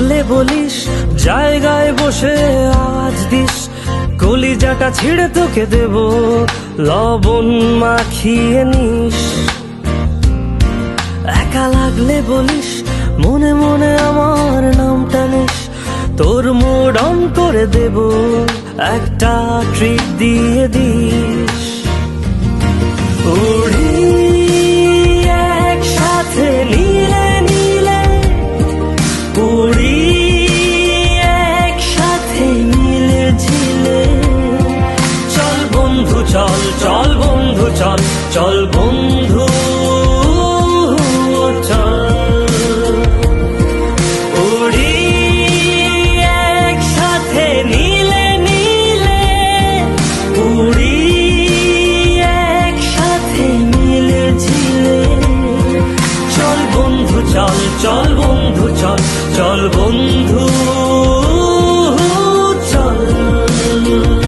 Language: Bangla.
লাগলে বলিস, জায়গায় বসে আওয়াজ দিস, কলিজাটা ছিঁড়ে তোকে দেব, লবণ মাখিয়ে নিস। একা লাগলে বলিস, মনে মনে আমার নামটা নিস, তোর মুড অন করে দেব, একটা ট্রিট দিয়ে দিস। উড়ি একসাথে নীলে নীলে, উড়ি একসাথে নীলে ঝিলে, চল বন্ধু চল, চল বন্ধু চল, চল